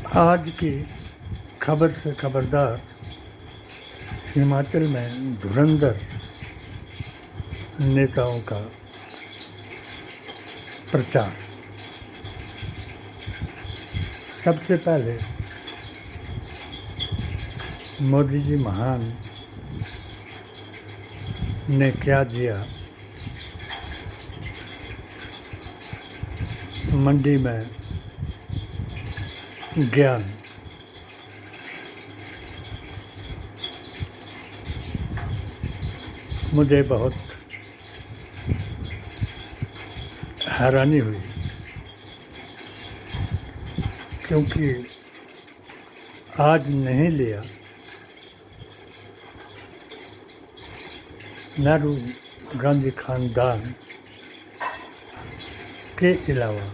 आज की खबर से खबरदार, हिमाचल में धुरंधर नेताओं का प्रचार। सबसे पहले मोदी जी महान ने क्या दिया, मंडी में ज्ञान। मुझे बहुत हैरानी हुई, क्योंकि आज नहीं लिया। नेहरू गांधी खानदान के अलावा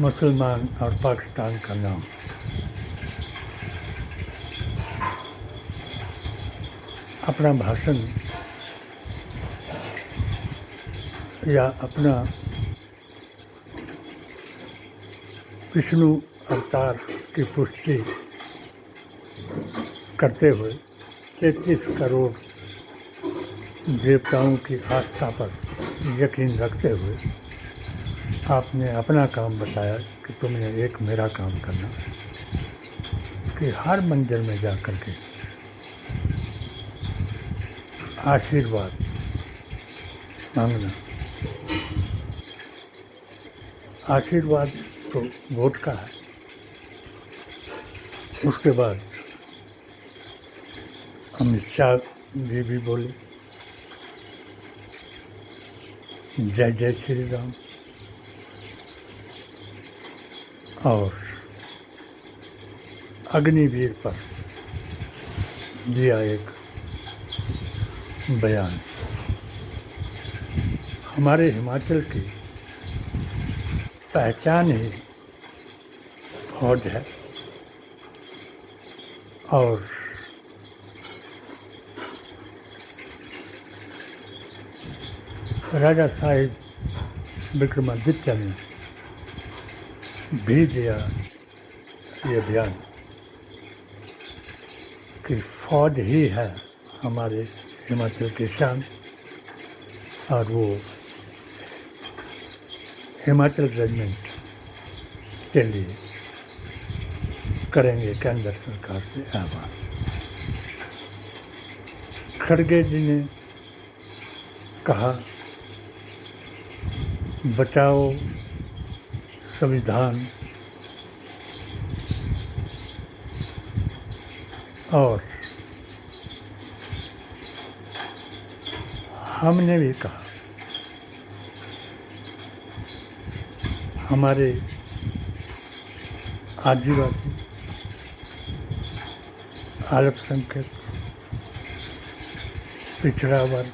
मुसलमान और पाकिस्तान का नाम। अपना भाषण या अपना विष्णु अवतार की पुष्टि करते हुए 33 करोड़ देवताओं की आस्था पर यकीन रखते हुए आपने अपना काम बताया कि तुमने एक मेरा काम करना, कि हर मंदिर में जा कर के आशीर्वाद मांगना। आशीर्वाद तो वोट का है। उसके बाद अमित शाह जी भी बोले जय जय श्री राम, और अग्निवीर पर दिया एक बयान। हमारे हिमाचल की पहचान ही फौज है, और राजा साहिब विक्रमादित्य ने भी दिया ये बयान कि फौज ही है हमारे हिमाचल की शान, और वो हिमाचल रेजिमेंट के लिए करेंगे केंद्र सरकार से आह्वान। खड़गे जी ने कहा बचाओ संविधान, और हमने भी कहा हमारे आदिवासी, अल्पसंख्यक, पिछड़ा वर्ग,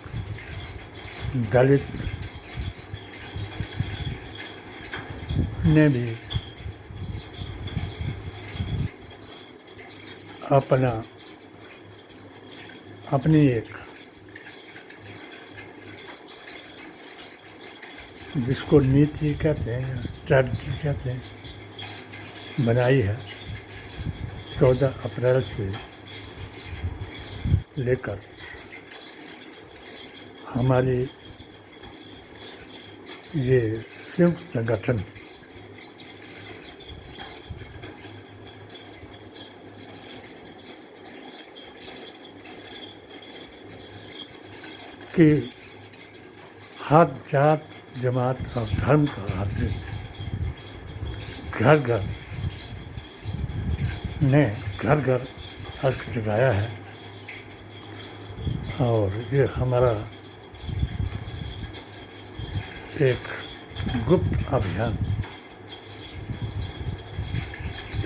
दलित ने भी अपनी एक, जिसको नीति कहते हैं, स्ट्रैटेजी कहते हैं, बनाई है। 14 अप्रैल से लेकर हमारी ये संयुक्त संगठन कि हर जात, जमात और धर्म का आदमी घर घर ने घर घर अर्थ जगाया है, और ये हमारा एक गुप्त अभियान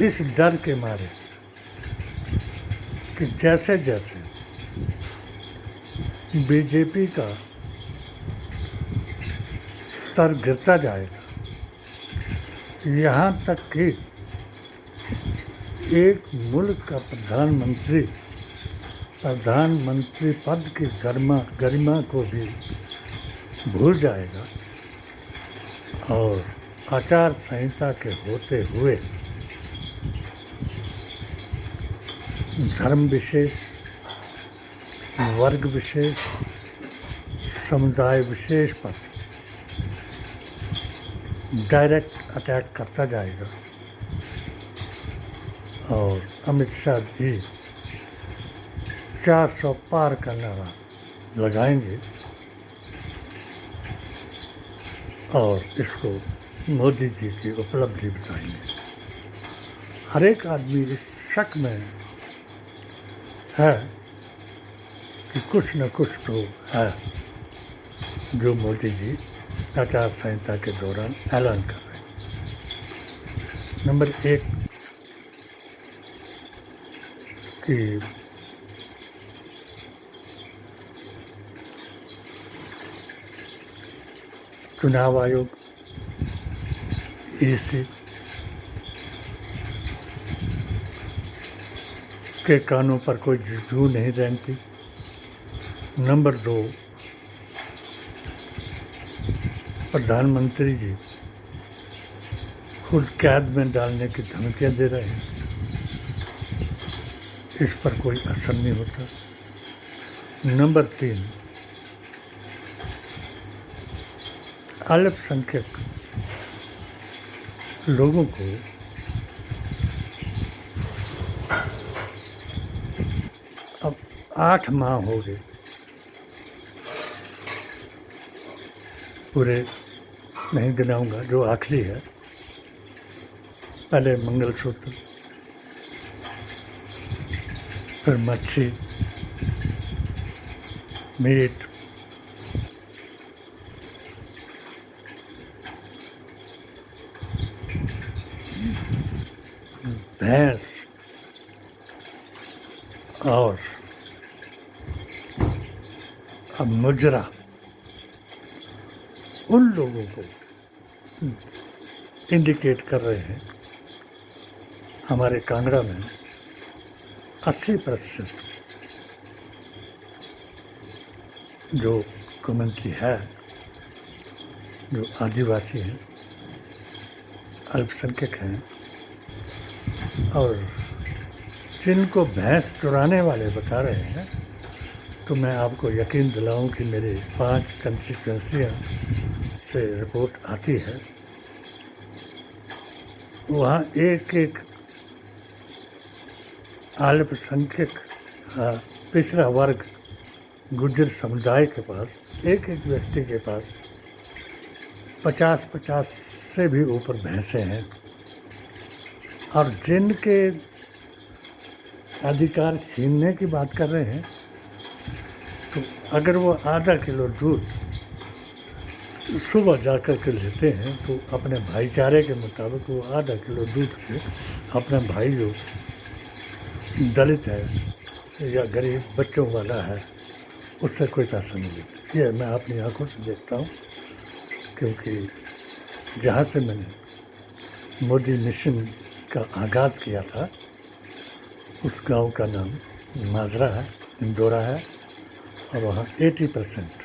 इस डर के मारे कि जैसे जैसे बीजेपी का स्तर गिरता जाएगा, यहाँ तक कि एक मुल्क का प्रधानमंत्री पद की गरिमा को भी भूल जाएगा, और आचार संहिता के होते हुए धर्म विशेष, वर्ग विशेष, समुदाय विशेष पर डायरेक्ट अटैक करता जाएगा और अमित शाह जी 400 पार का नारा लगाएंगे और इसको मोदी जी की उपलब्धि बताएंगे। हर एक आदमी इस शक में है कि कुछ न कुछ तो है जो मोदी जी आचार संहिता के दौरान ऐलान कर रहे हैं। नंबर 1 कि चुनाव आयोग, ईसी के कानों पर कोई जू नहीं रेंगती। नंबर 2 प्रधानमंत्री जी खुद कैद में डालने की धमकियां दे रहे हैं, इस पर कोई असर नहीं होता। नंबर 3 अल्पसंख्यक लोगों को अब 8 माह हो गए पूरे नहीं गिनाऊंगा, जो आखिरी है। पहले मंगलसूत्र, फिर मच्छी, मीट, भैंस और अब मुजरा, उन लोगों को इंडिकेट कर रहे हैं। हमारे कांगड़ा में 80% जो कम्युनिटी है, जो आदिवासी हैं, अल्पसंख्यक हैं और जिनको भैंस चुराने वाले बता रहे हैं, तो मैं आपको यकीन दिलाऊं कि मेरे 5 कंस्टिट्यूएंसियाँ से रिपोर्ट आती है, वहाँ एक अल्पसंख्यक पिछड़ा वर्ग गुर्जर समुदाय के पास एक व्यक्ति के पास 50 से भी ऊपर भैंसें हैं और जिनके अधिकार छीनने की बात कर रहे हैं, तो अगर वो आधा किलो दूध सुबह जा कर के लेते हैं तो अपने भाईचारे के मुताबिक वो आधा किलो दूध से अपना भाई जो दलित है या गरीब बच्चों वाला है उससे कोई पैसा नहीं लेते। ये मैं अपनी आंखों से देखता हूँ, क्योंकि जहाँ से मैंने मोदी मिशन का आगाज़ किया था उस गांव का नाम माजरा है, इंदौरा है, और वहाँ 80%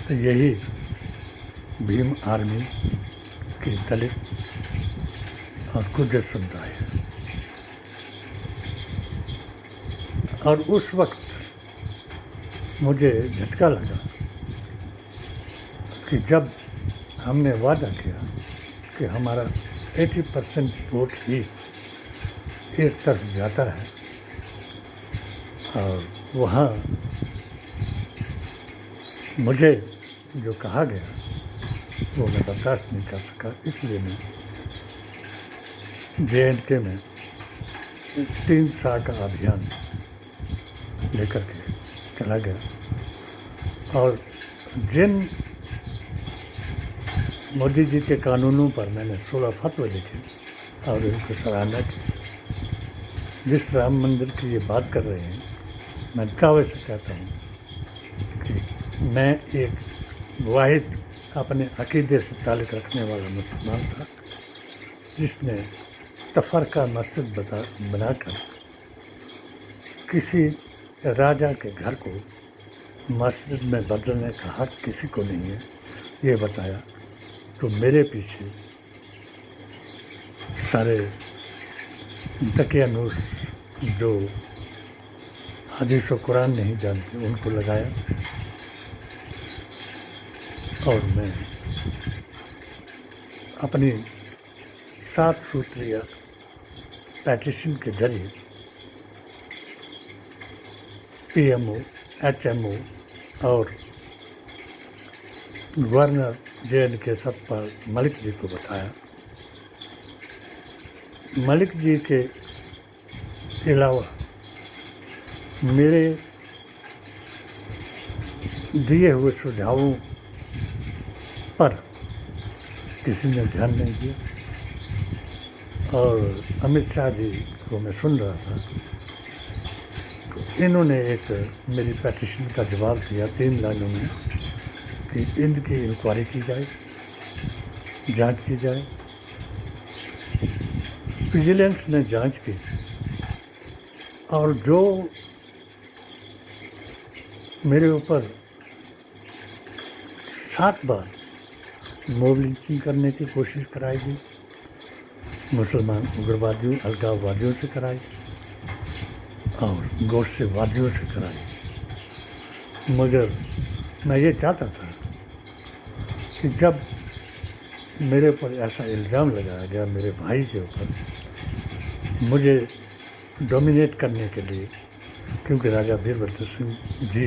तो यही भीम आर्मी की दलित और गुर्जर समुदाय है। और उस वक्त मुझे झटका लगा कि जब हमने वादा किया कि हमारा 80% वोट ही एक तरफ जाता है और वहाँ मुझे जो कहा गया वो मैं बर्दाश्त नहीं कर सका, इसलिए मैं JNK में 3 साल का अभियान लेकर के चला गया और जिन मोदी जी के कानूनों पर मैंने 16 फतवे लिखे और उनको सराहना की। जिस राम मंदिर की ये बात कर रहे हैं, मैं दावे से कहता हूँ कि मैं एक वाहिद अपने अकीदे से ताल्लुक़ रखने वाला मुसलमान था जिसने तफरका मस्जिद बनाकर किसी राजा के घर को मस्जिद में बदलने का हक किसी को नहीं है, ये बताया। तो मेरे पीछे सारे दकियानूस जो हदीस और कुरान नहीं जानते उनको लगाया और मैं अपनी 7 सूत्रीय पैटिशन के जरिए पीएमओ, एचएमओ और गवर्नर JNK सतपाल मलिक जी को बताया। मलिक जी के अलावा मेरे दिए हुए सुझावों पर किसी ने ध्यान नहीं दिया और अमित शाह जी को मैं सुन रहा था तो इन्होंने एक मेरी पेटिशन का जवाब दिया 3 लाइनों में कि इनकी इंक्वायरी की जाए, जांच की जाए। विजिलेंस ने जांच की और जो मेरे ऊपर 7 बार मोब लिंचिंग करने की कोशिश कराई गई, मुसलमान उग्रवादियों अलगाववादियों से कराई और गोशवादियों से कराई। मगर मैं ये चाहता था कि जब मेरे ऊपर ऐसा इल्ज़ाम लगाया गया मेरे भाई के ऊपर मुझे डोमिनेट करने के लिए, क्योंकि राजा वीरभद्र सिंह जी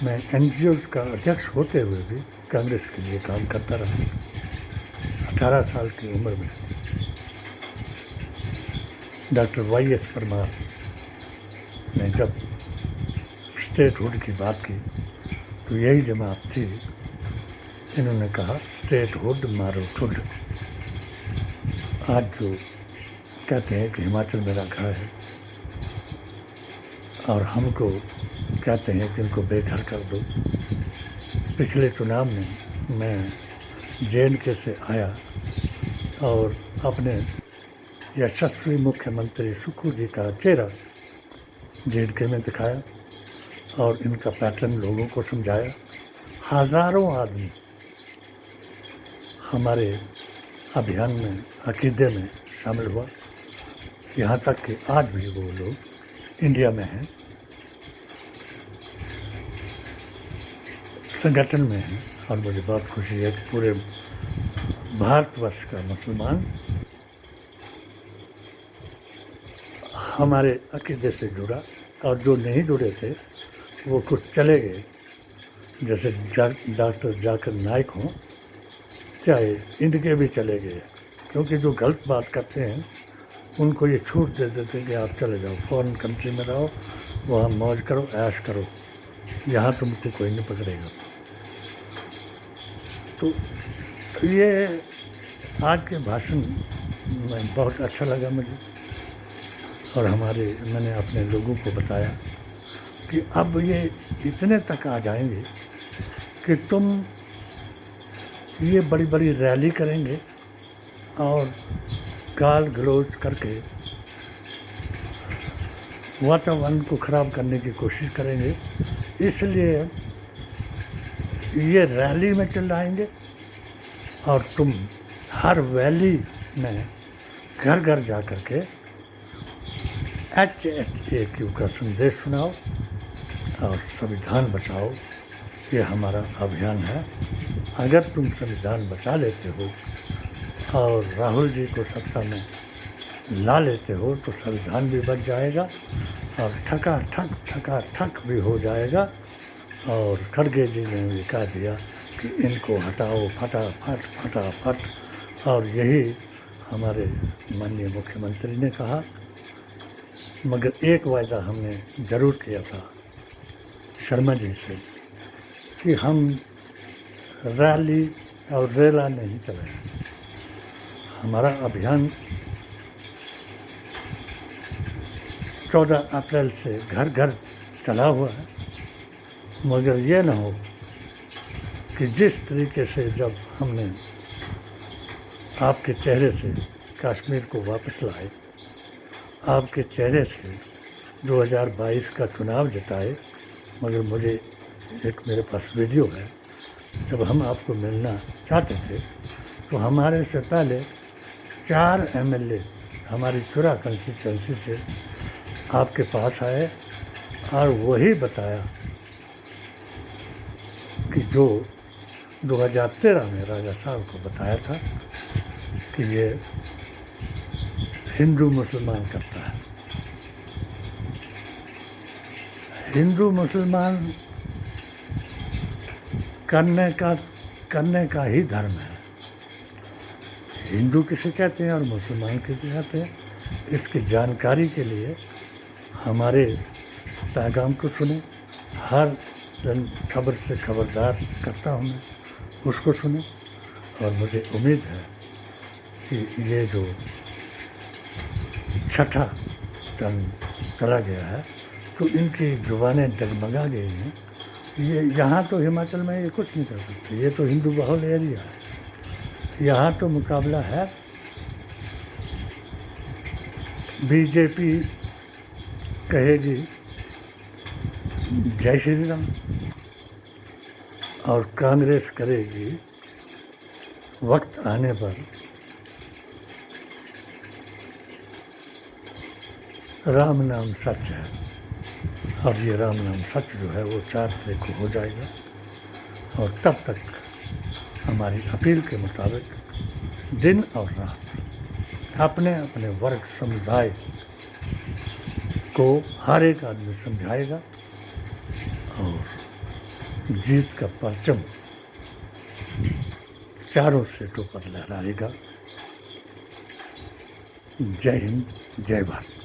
मैं NGOs का अध्यक्ष होते हुए भी कांग्रेस के लिए काम करता रहा 18 साल की उम्र में। डॉक्टर YS परमार ने जब स्टेटहुड की बात की तो यही जमात थी, इन्होंने कहा स्टेटहुड मारो ठुड। आज जो कहते हैं कि हिमाचल मेरा घर है और हमको कहते हैं कि इनको बेघर कर दो। पिछले चुनाव में मैं JNK से आया और अपने यशस्वी मुख्यमंत्री सुक्खू जी का चेहरा JNK में दिखाया और इनका पैटर्न लोगों को समझाया। हज़ारों आदमी हमारे अभियान में अकीदे में शामिल हुआ, यहाँ तक कि आज भी वो लोग इंडिया में हैं, संगठन में हैं और मुझे बहुत खुशी है कि पूरे भारतवर्ष का मुसलमान हमारे अकीदे से जुड़ा और जो नहीं जुड़े थे वो कुछ चले गए, जैसे डॉक्टर जाकिर नाइक हों, चाहे इनके भी चले गए, क्योंकि जो गलत बात करते हैं उनको ये छूट दे देते हैं कि आप चले जाओ फॉरेन कंट्री में रहो, वहाँ मौज करो, ऐश करो, यहाँ तुमको कोई नहीं पकड़ेगा। तो ये आज के भाषण में बहुत अच्छा लगा मुझे और मैंने अपने लोगों को बताया कि अब ये इतने तक आ जाएंगे कि तुम ये बड़ी बड़ी रैली करेंगे और गाल गलौज करके वातावरण को ख़राब करने की कोशिश करेंगे, इसलिए ये रैली में चिल्लाएंगे और तुम हर वैली में घर घर जा कर के HHAQ का संदेश सुनाओ और संविधान बचाओ, ये हमारा अभियान है। अगर तुम संविधान बचा लेते हो और राहुल जी को सत्ता में ला लेते हो तो संविधान भी बच जाएगा और ठका ठक भी हो जाएगा। और खड़गे जी ने ये कह दिया कि इनको हटाओ फटाफट और यही हमारे माननीय मुख्यमंत्री ने कहा। मगर एक वायदा हमने ज़रूर किया था शर्मा जी से कि हम रैली और रेला नहीं चलाएंगे। हमारा अभियान 14 अप्रैल से घर घर चला हुआ है, मगर ये ना हो कि जिस तरीके से जब हमने आपके चेहरे से कश्मीर को वापस लाए, आपके चेहरे से 2022 का चुनाव जिताए, मगर मुझे एक मेरे पास वीडियो है जब हम आपको मिलना चाहते थे तो हमारे से पहले 4 एमएलए हमारी चुरा कंस्टिट्यूंसी से आपके पास आए और वही बताया कि जो 2013 में राजा साहब को बताया था कि ये हिंदू मुसलमान करता है। हिंदू मुसलमान करने का ही धर्म है। हिंदू किसे कहते हैं और मुसलमान किसे कहते हैं, इसकी जानकारी के लिए हमारे पैगाम को सुने। हर दिन खबर से खबरदार करता हूँ मैं, उसको सुने। और मुझे उम्मीद है कि ये जो छठा टर्म चला गया है तो इनकी जुबानें डगमगा गई हैं। ये यहाँ तो हिमाचल में ये कुछ नहीं कर सकते, ये तो हिंदू बहुल एरिया है। यहाँ तो मुकाबला है बीजेपी कहेगी जय श्री राम और कांग्रेस करेगी वक्त आने पर राम नाम सच है। और ये राम नाम सच जो है वो 4 तारीख को हो जाएगा। और तब तक हमारी अपील के मुताबिक दिन और रात अपने अपने वर्ग समुदाय को हर एक आदमी समझाएगा और जीत का परचम चारों सीटों पर लहराएगा। जय हिंद, जय भारत।